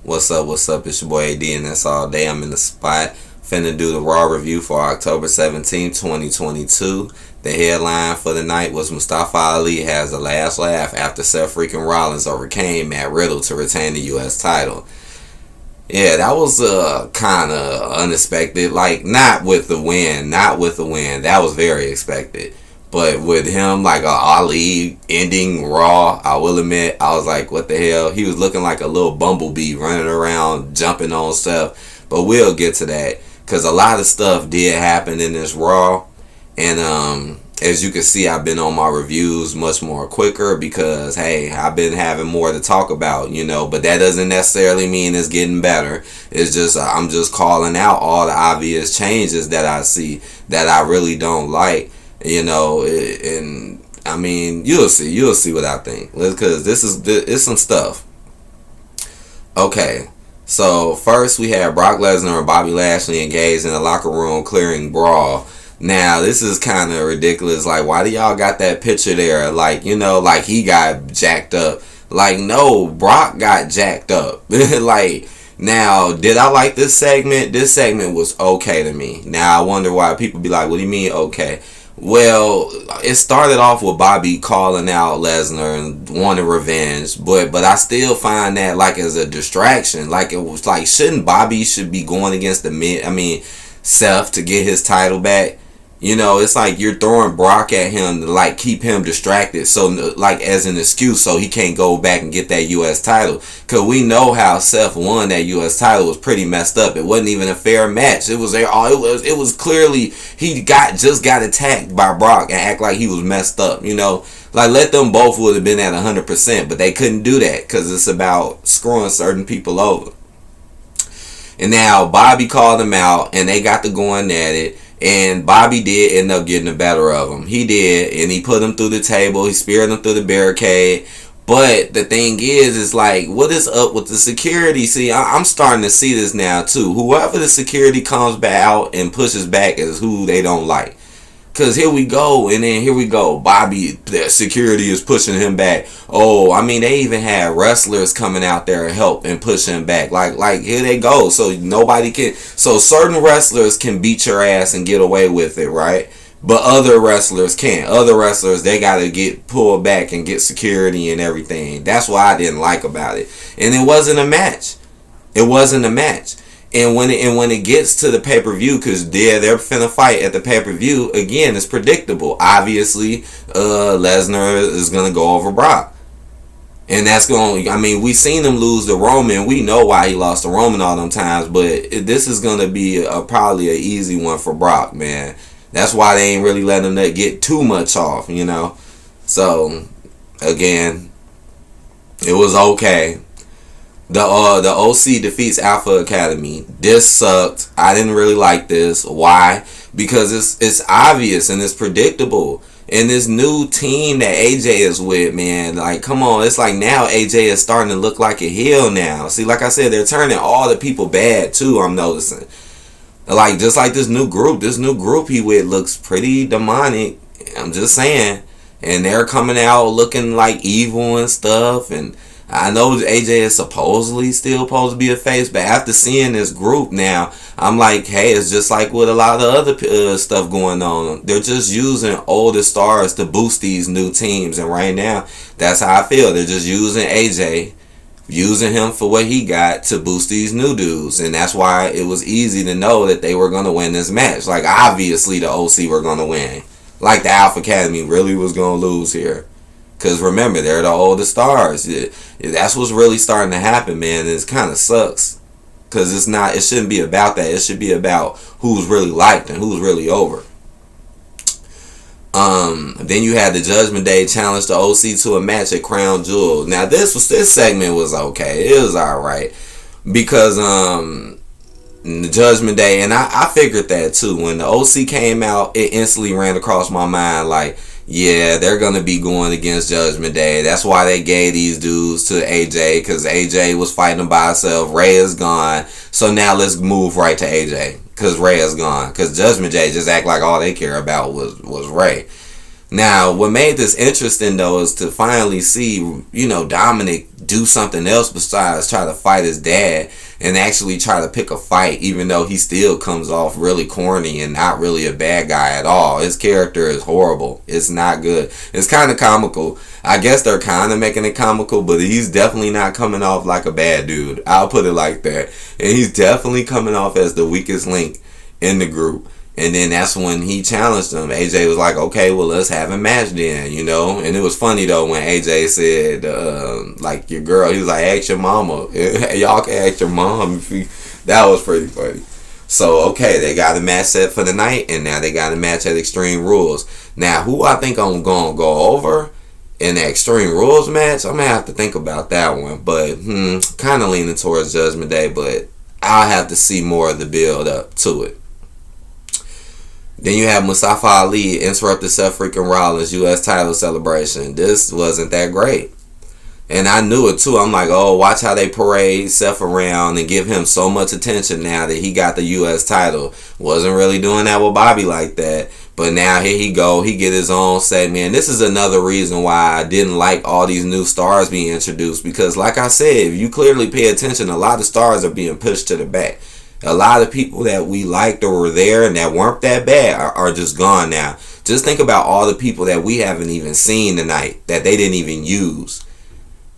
What's up, what's up? It's your boy AD and that's all day. I'm in the spot. Finna do the Raw review for October 17, 2022. The headline for the night was Mustafa Ali has the last laugh after Seth freaking Rollins overcame Matt Riddle to retain the US title. Yeah, that was kind of unexpected. Like, not with the win. That was very expected. But with him, like Ali ending Raw, I will admit, I was like, what the hell? He was looking like a little bumblebee running around, jumping on stuff. But we'll get to that. Because a lot of stuff did happen in this Raw. And as you can see, I've been on my reviews much more quicker because, hey, I've been having more to talk about, But that doesn't necessarily mean it's getting better. It's just, I'm just calling out all the obvious changes that I see that I really don't like. And I mean, you'll see what I think, because it's some stuff. Okay, so first we had Brock Lesnar and Bobby Lashley engaged in the locker room clearing Brawl. Now this is kind of ridiculous. Like, why do y'all got that picture there? Like, like he got jacked up. Like, no, Brock got jacked up. Like, now, did I like this segment? This segment was okay to me. Now I wonder why people be like, what do you mean okay? Well, it started off with Bobby calling out Lesnar and wanting revenge, but I still find that like as a distraction. Like, it was like, shouldn't Bobby should be going against Seth to get his title back? It's like you're throwing Brock at him to like keep him distracted, so like as an excuse so he can't go back and get that US title. Cause we know how Seth won that US title was pretty messed up. It wasn't even a fair match. It was clearly he just got attacked by Brock and act like he was messed up. Like, let them both would have been at 100%, but they couldn't do that because it's about screwing certain people over. And now Bobby called him out and they got to going at it. And Bobby did end up getting the better of him. He did. And he put him through the table. He speared him through the barricade. But the thing is like, what is up with the security? See, I'm starting to see this now, too. Whoever the security comes back out and pushes back is who they don't like. Because here we go, and then here we go. Bobby, the security is pushing him back. They even had wrestlers coming out there to help and push him back. Like here they go. So certain wrestlers can beat your ass and get away with it, right? But other wrestlers can't. Other wrestlers, they got to get pulled back and get security and everything. That's what I didn't like about it. And it wasn't a match. And when it gets to the pay-per-view, because they're finna fight at the pay-per-view, again, it's predictable. Obviously, Lesnar is going to go over Brock. And that's going to, we seen him lose to Roman. We know why he lost to Roman all them times, but this is going to be probably an easy one for Brock, man. That's why they ain't really letting him get too much off, So, again, it was okay. The OC defeats Alpha Academy. This sucked. I didn't really like this. Why? Because it's obvious and it's predictable. And this new team that AJ is with, man, like, come on. It's like now AJ is starting to look like a heel now. See, like I said, they're turning all the people bad too, I'm noticing. Like, just like this new group he with looks pretty demonic. I'm just saying. And they're coming out looking like evil and stuff. And I know AJ is supposedly still supposed to be a face, but after seeing this group now, I'm like, hey, it's just like with a lot of other stuff going on. They're just using older stars to boost these new teams, and right now, that's how I feel. They're just using AJ, using him for what he got to boost these new dudes, and that's why it was easy to know that they were going to win this match. Like, obviously, the OC were going to win. Like, the Alpha Academy really was going to lose here. Because remember, they're the older stars. That's what's really starting to happen, man. It kind of sucks. Because it shouldn't be about that. It should be about who's really liked and who's really over. Then you had the Judgment Day challenge the OC to a match at Crown Jewel. Now this segment was okay. It was alright. Because the Judgment Day, and I figured that too. When the OC came out, it instantly ran across my mind like, yeah, they're going to be going against Judgment Day. That's why they gave these dudes to AJ, because AJ was fighting by himself. Ray is gone. So now let's move right to AJ, because Ray is gone. Because Judgment Day just act like all they care about was Ray. Now, what made this interesting, though, is to finally see, Dominic do something else besides try to fight his dad and actually try to pick a fight, even though he still comes off really corny and not really a bad guy at all. His character is horrible. It's not good. It's kind of comical. I guess they're kind of making it comical, but he's definitely not coming off like a bad dude. I'll put it like that. And he's definitely coming off as the weakest link in the group. And then that's when he challenged him. AJ was like, okay, well, let's have a match then, you know. And it was funny, though, when AJ said, like, your girl, he was like, ask your mama. Y'all can ask your mom. That was pretty funny. So, okay, they got a match set for the night, and now they got a match at Extreme Rules. Now, who I think I'm going to go over in the Extreme Rules match, I'm going to have to think about that one. But, kind of leaning towards Judgment Day, but I'll have to see more of the build up to it. Then you have Mustafa Ali interrupted Seth freaking Rollins U.S. title celebration. This wasn't that great. And I knew it too. I'm like, oh, watch how they parade Seth around and give him so much attention now that he got the U.S. title. Wasn't really doing that with Bobby like that. But now here he go. He get his own segment. This is another reason why I didn't like all these new stars being introduced. Because like I said, if you clearly pay attention, a lot of stars are being pushed to the back. A lot of people that we liked or were there and that weren't that bad are just gone now. Just think about all the people that we haven't even seen tonight that they didn't even use.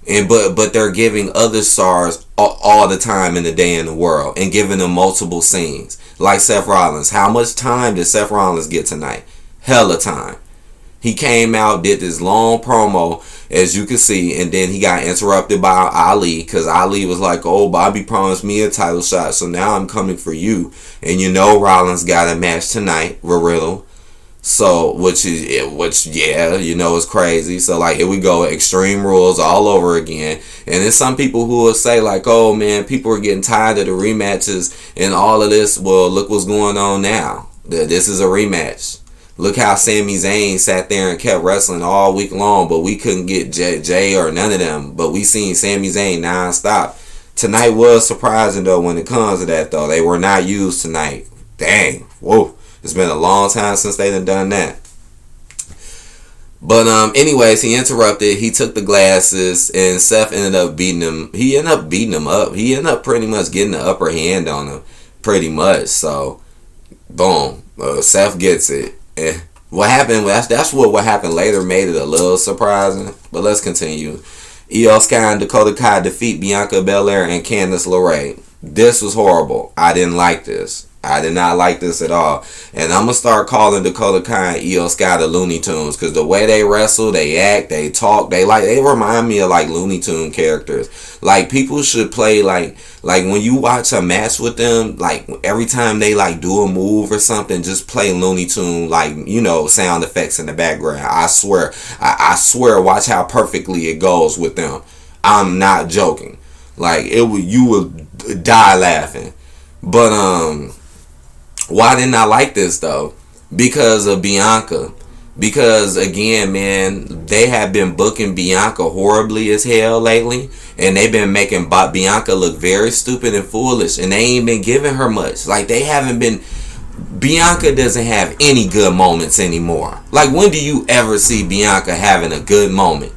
And but they're giving other stars all the time in the day in the world and giving them multiple scenes. Like Seth Rollins. How much time did Seth Rollins get tonight? Hella time. He came out, did this long promo, as you can see, and then he got interrupted by Ali because Ali was like, oh, Bobby promised me a title shot, so now I'm coming for you. And you know Rollins got a match tonight with Riddle. So, which yeah, you know, it's crazy. So, like, here we go, Extreme Rules all over again. And there's some people who will say, like, oh, man, people are getting tired of the rematches and all of this. Well, look what's going on now. This is a rematch. Look how Sami Zayn sat there and kept wrestling all week long, but we couldn't get Jay or none of them. But we seen Sami Zayn non-stop. Tonight was surprising, though, when it comes to that, though. They were not used tonight. Dang. Whoa. It's been a long time since they done that. But anyways, he interrupted. He took the glasses, and Seth ended up beating him. He ended up beating him up. He ended up pretty much getting the upper hand on him, pretty much. So, boom. Seth gets it. What happened? That's what happened later made it a little surprising. But let's continue. Io Sky and Dakota Kai defeat Bianca Belair and Candice LeRae. This was horrible. I didn't like this. I did not like this at all. And I'm going to start calling Dakota Kai and Io Sky the Looney Tunes. Because the way they wrestle, they act, they talk, they remind me of like Looney Tune characters. Like people should play like when you watch a match with them, like every time they like do a move or something, just play Looney Tune, like, you know, sound effects in the background. I swear, I swear, watch how perfectly it goes with them. I'm not joking. Like you would die laughing. But why didn't I like this though? Because of Bianca. Because again, man, they have been booking Bianca horribly as hell lately. And they've been making Bianca look very stupid and foolish. And they ain't been giving her much. Like they haven't been. Bianca doesn't have any good moments anymore. Like when do you ever see Bianca having a good moment?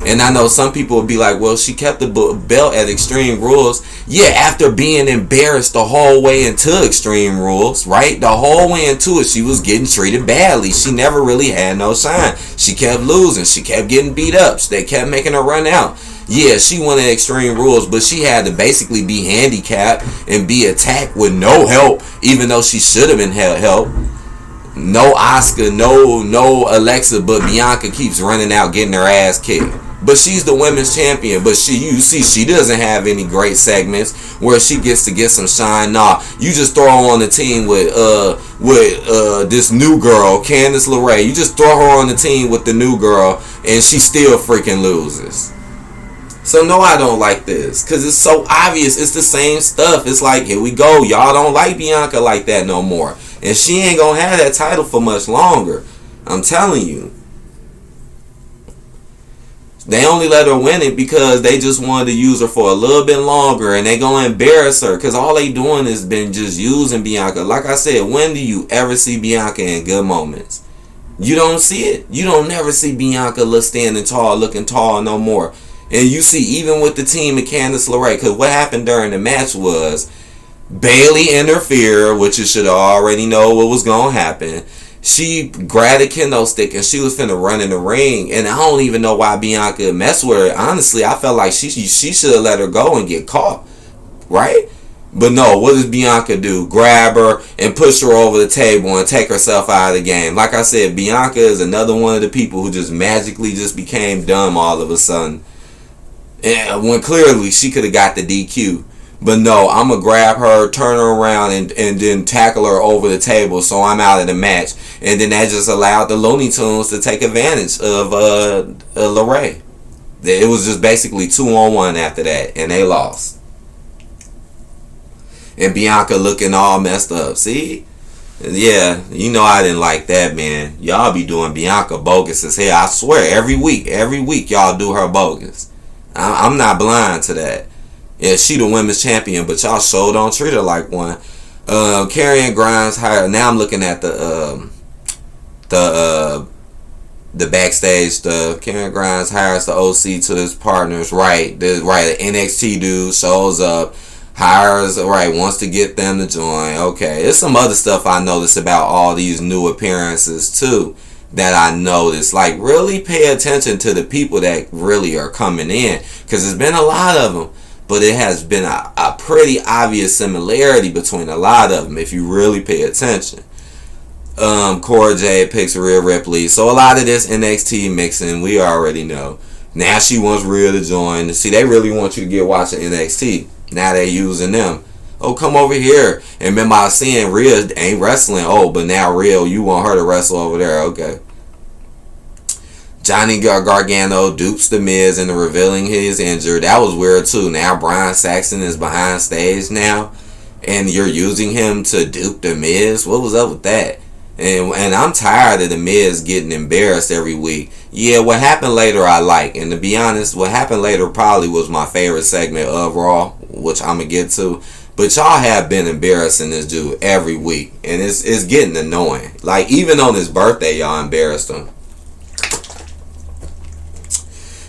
And I know some people would be like, well, she kept the belt at Extreme Rules. Yeah, after being embarrassed the whole way into Extreme Rules, right? The whole way into it, she was getting treated badly. She never really had no shine. She kept losing. She kept getting beat up. They kept making her run out. Yeah, she won at Extreme Rules, but she had to basically be handicapped and be attacked with no help, even though she should have been help. No Asuka, no Alexa, but Bianca keeps running out getting her ass kicked. But she's the women's champion. But you see, she doesn't have any great segments where she gets to get some shine. Nah, you just throw her on the team with this new girl, Candice LeRae. You just throw her on the team with the new girl, and she still freaking loses. So no, I don't like this because it's so obvious. It's the same stuff. It's like, here we go. Y'all don't like Bianca like that no more, and she ain't gonna have that title for much longer. I'm telling you. They only let her win it because they just wanted to use her for a little bit longer, and they gonna embarrass her because all they doing is been just using Bianca. Like I said, when do you ever see Bianca in good moments? You don't see it. You don't never see Bianca standing tall, looking tall no more. And you see, even with the team of Candice LeRae, because what happened during the match was Bayley interfered, which you should already know what was going to happen. She grabbed a kendo stick and she was finna run in the ring. And I don't even know why Bianca messed with her. Honestly, I felt like she should have let her go and get caught. Right? But no, what does Bianca do? Grab her and push her over the table and take herself out of the game. Like I said, Bianca is another one of the people who just magically just became dumb all of a sudden. And when clearly she could have got the DQ. But no, I'm going to grab her, turn her around, and then tackle her over the table so I'm out of the match. And then that just allowed the Looney Tunes to take advantage of LeRae. It was just basically 2-on-1 after that, and they lost. And Bianca looking all messed up. See? Yeah, you know I didn't like that, man. Y'all be doing Bianca bogus as hell. I swear, every week y'all do her bogus. I'm not blind to that. Yeah, she the women's champion, but y'all sure don't treat her like one. Karrion Grimes hired. Now I'm looking at the backstage. The Karrion Grimes hires the OC to his partners. Right, the NXT dude shows up, hires wants to get them to join. Okay, there's some other stuff I noticed about all these new appearances too that I noticed. Like, really pay attention to the people that really are coming in, because there's been a lot of them. But it has been a pretty obvious similarity between a lot of them if you really pay attention. Cora Jade picks Rhea Ripley. So a lot of this NXT mixing, we already know. Now she wants Rhea to join. See, they really want you to get watching NXT. Now they're using them. Oh, come over here. And remember I was saying Rhea ain't wrestling. Oh, but now Rhea, you want her to wrestle over there. Okay. Johnny Gargano dupes The Miz into revealing he's injured. That was weird too. Now Brian Saxton is behind stage now, and you're using him to dupe The Miz. What was up with that? And I'm tired of The Miz getting embarrassed every week. Yeah, what happened later I like. And to be honest, what happened later probably was my favorite segment of Raw, which I'm going to get to. But y'all have been embarrassing this dude every week. And it's getting annoying. Like, even on his birthday, y'all embarrassed him.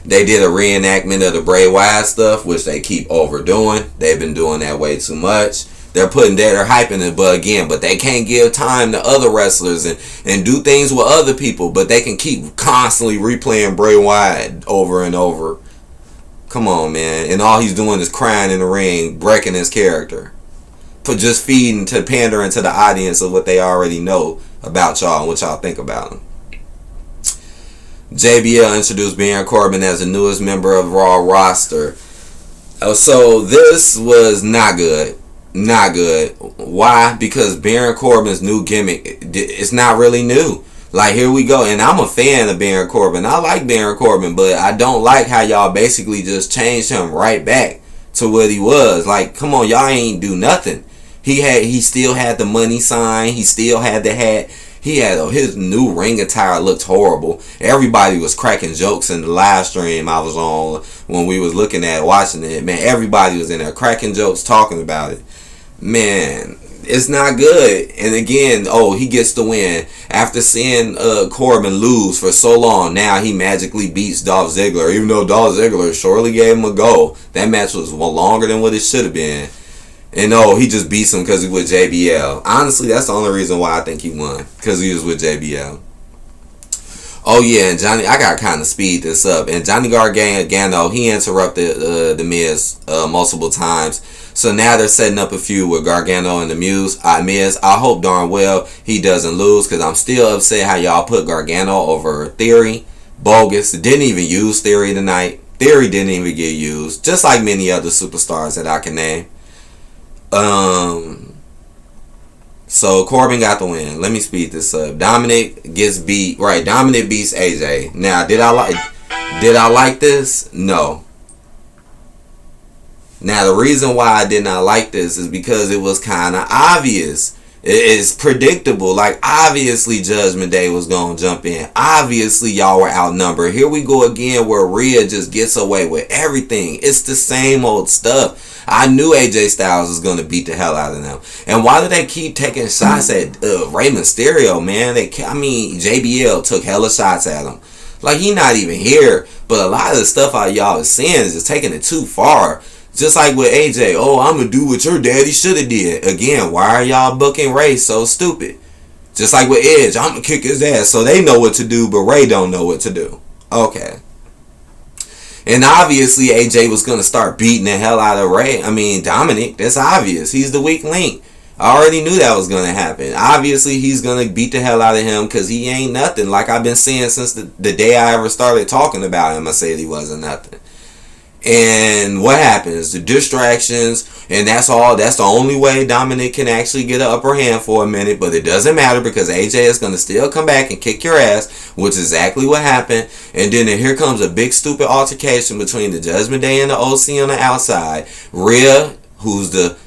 They did a reenactment of the Bray Wyatt stuff, which they keep overdoing. They've been doing that way too much. They're hyping it, but they can't give time to other wrestlers and do things with other people, but they can keep constantly replaying Bray Wyatt over and over. Come on, man. And all he's doing is crying in the ring, breaking his character. For just pandering to the audience of what they already know about y'all and what y'all think about him. JBL introduced Baron Corbin as the newest member of Raw roster. So this was not good. Not good. Why? Because Baron Corbin's new gimmick, it's not really new. Like, here we go. And I'm a fan of Baron Corbin. I like Baron Corbin, but I don't like how y'all basically just changed him right back to what he was. Like, come on, y'all ain't do nothing. He still had the money sign. He still had the hat. He had his new ring attire looked horrible. Everybody was cracking jokes in the live stream I was on when we was watching it. Man, everybody was in there cracking jokes, talking about it. Man, it's not good. And again, he gets the win. After seeing Corbin lose for so long, now he magically beats Dolph Ziggler. Even though Dolph Ziggler surely gave him a go. That match was longer than what it should have been. And he just beats him because he was with JBL. Honestly, that's the only reason why I think he won. Because he was with JBL. Oh yeah, and Johnny, I got to kind of speed this up. And Johnny Gargano, he interrupted The Miz multiple times. So now they're setting up a feud with Gargano and The Miz. I hope darn well he doesn't lose, because I'm still upset how y'all put Gargano over Theory. Bogus. Didn't even use Theory tonight. Theory didn't even get used. Just like many other superstars that I can name. So Corbin got the win. Let me speed this up. Dominic gets beat. Right, Dominic beats AJ. Now, did I like this? No. Now, the reason why I did not like this is because it was kind of obvious. It's predictable. Like, obviously Judgment Day was going to jump in. Obviously y'all were outnumbered. Here we go again where Rhea just gets away with everything. It's the same old stuff. I knew AJ Styles was going to beat the hell out of them. And why do they keep taking shots at Rey Mysterio, man? JBL took hella shots at him. Like, he not even here. But a lot of the stuff y'all is saying is just taking it too far. Just like with AJ, oh, I'm going to do what your daddy should have did. Again, why are y'all booking Ray so stupid? Just like with Edge, I'm going to kick his ass. So they know what to do, but Ray don't know what to do. Okay. And obviously, AJ was going to start beating the hell out of Dominic. That's obvious. He's the weak link. I already knew that was going to happen. Obviously, he's going to beat the hell out of him because he ain't nothing. Like I've been saying since the day I ever started talking about him, I said he wasn't nothing. And what happens? The distractions, and that's all. That's the only way Dominic can actually get an upper hand for a minute. But it doesn't matter because AJ is going to still come back and kick your ass, which is exactly what happened. And then here comes a big stupid altercation between the Judgment Day and the OC on the outside. Rhea, who's the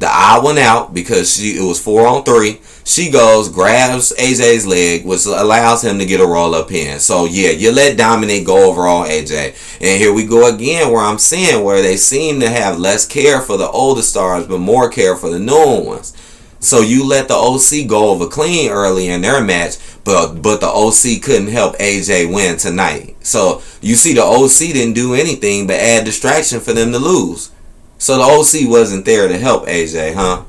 odd one out because it was 4-on-3. She goes, grabs AJ's leg, which allows him to get a roll-up pin. So, yeah, you let Dominic go over on AJ. And here we go again where I'm seeing where they seem to have less care for the older stars, but more care for the newer ones. So you let the OC go over clean early in their match, but the OC couldn't help AJ win tonight. So you see the OC didn't do anything but add distraction for them to lose. So the OC wasn't there to help AJ, huh?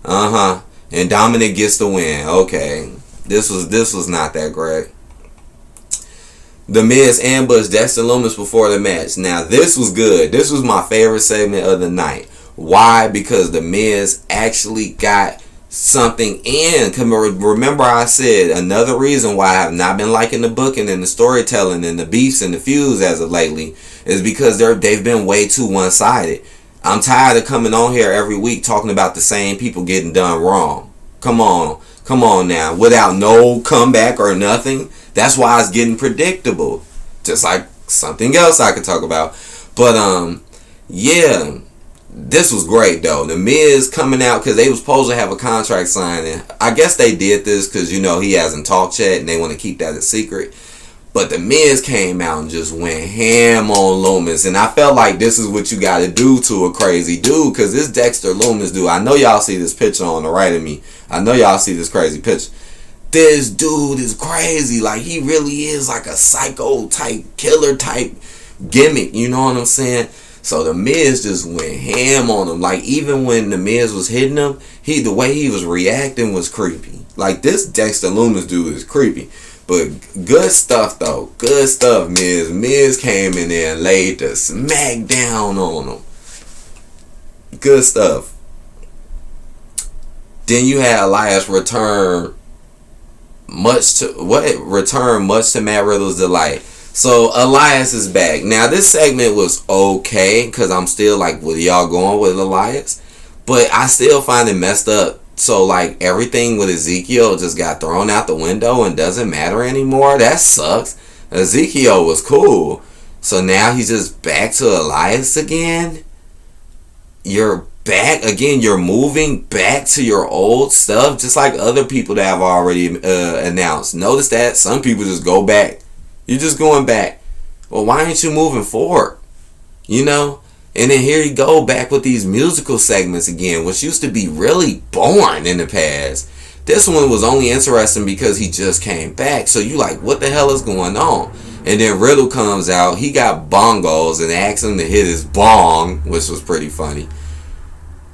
Uh-huh. And Dominic gets the win. Okay. This was not that great. The Miz ambushed Dexter Lumis before the match. Now, this was good. This was my favorite segment of the night. Why? Because the Miz actually got something in. Remember I said another reason why I have not been liking the booking and the storytelling and the beefs and the feuds as of lately is because they've been way too one-sided. I'm tired of coming on here every week talking about the same people getting done wrong. Come on now. Without no comeback or nothing. That's why it's getting predictable. Just like something else I could talk about. But, yeah. This was great, though. The Miz coming out because they was supposed to have a contract signing. I guess they did this because, he hasn't talked yet and they want to keep that a secret. But the Miz came out and just went ham on Lumis. And I felt like this is what you got to do to a crazy dude. Because this Dexter Lumis dude, I know y'all see this picture on the right of me. I know y'all see this crazy picture. This dude is crazy. Like, he really is like a psycho type, killer type gimmick. You know what I'm saying? So the Miz just went ham on him. Like, even when the Miz was hitting him, the way he was reacting was creepy. Like, this Dexter Lumis dude is creepy. But good stuff, though. Good stuff, Miz. Miz came in there and laid the smack down on him. Good stuff. Then you had Elias return much to Matt Riddle's delight. So Elias is back. Now this segment was okay because I'm still like, what are y'all going with Elias? But I still find it messed up. So, like, everything with Ezekiel just got thrown out the window and doesn't matter anymore. That sucks. Ezekiel was cool. So now he's just back to Elias again. You're back again. You're moving back to your old stuff, just like other people that have already announced. Notice that some people just go back. You're just going back. Well, why ain't you moving forward? And then here you go back with these musical segments again, which used to be really boring in the past. This one was only interesting because he just came back. So you like, what the hell is going on? And then Riddle comes out. He got bongos and asks him to hit his bong, which was pretty funny.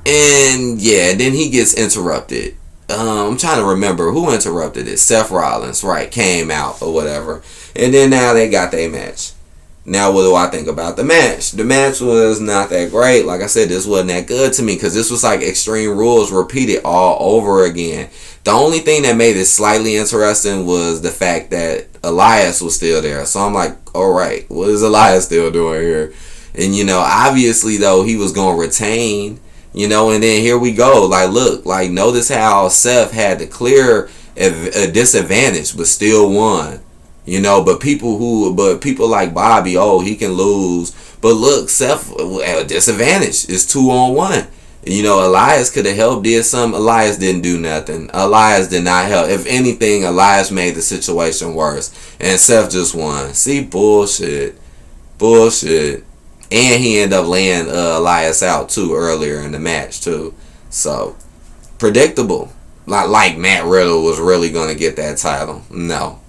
And yeah, then he gets interrupted. I'm trying to remember who interrupted it. Seth Rollins, right, came out or whatever. And then now they got their match. Now, what do I think about the match? The match was not that great. Like I said, this wasn't that good to me because this was like Extreme Rules repeated all over again. The only thing that made it slightly interesting was the fact that Elias was still there. So I'm like, all right, what is Elias still doing here? And, obviously, though, he was going to retain, and then here we go. Like, look, like, notice how Seth had to clear a disadvantage but still won. But people like Bobby, he can lose. But look, Seth at a disadvantage. It's 2-on-1. Elias could have helped, did something. Elias didn't do nothing. Elias did not help. If anything, Elias made the situation worse. And Seth just won. See, bullshit. Bullshit. And he ended up laying Elias out, too, earlier in the match, too. So, predictable. Not like Matt Riddle was really going to get that title. No.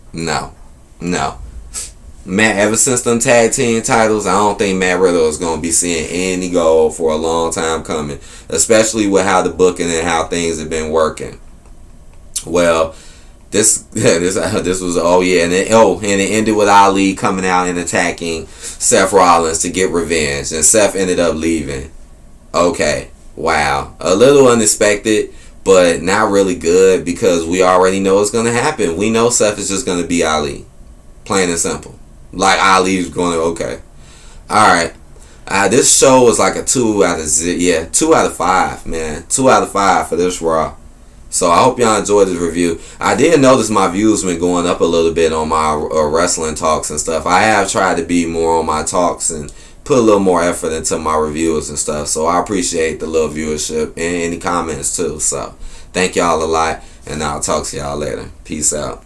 Matt, ever since them tag team titles, I don't think Matt Riddle is going to be seeing any gold for a long time coming, especially with how the booking and how things have been working. Well, this was and it ended with Ali coming out and attacking Seth Rollins to get revenge, and Seth ended up leaving. Okay, wow, a little unexpected, but not really good because we already know it's gonna happen. We know Seth is just gonna be Ali, plain and simple. Like Ali's going to okay. All right. This show was like a 2 out of 5, man. 2 out of 5 for this Raw. So I hope y'all enjoyed this review. I did notice my views been going up a little bit on my wrestling talks and stuff. I have tried to be more on my talks and put a little more effort into my reviews and stuff. So I appreciate the little viewership and any comments too. So thank y'all a lot, and I'll talk to y'all later. Peace out.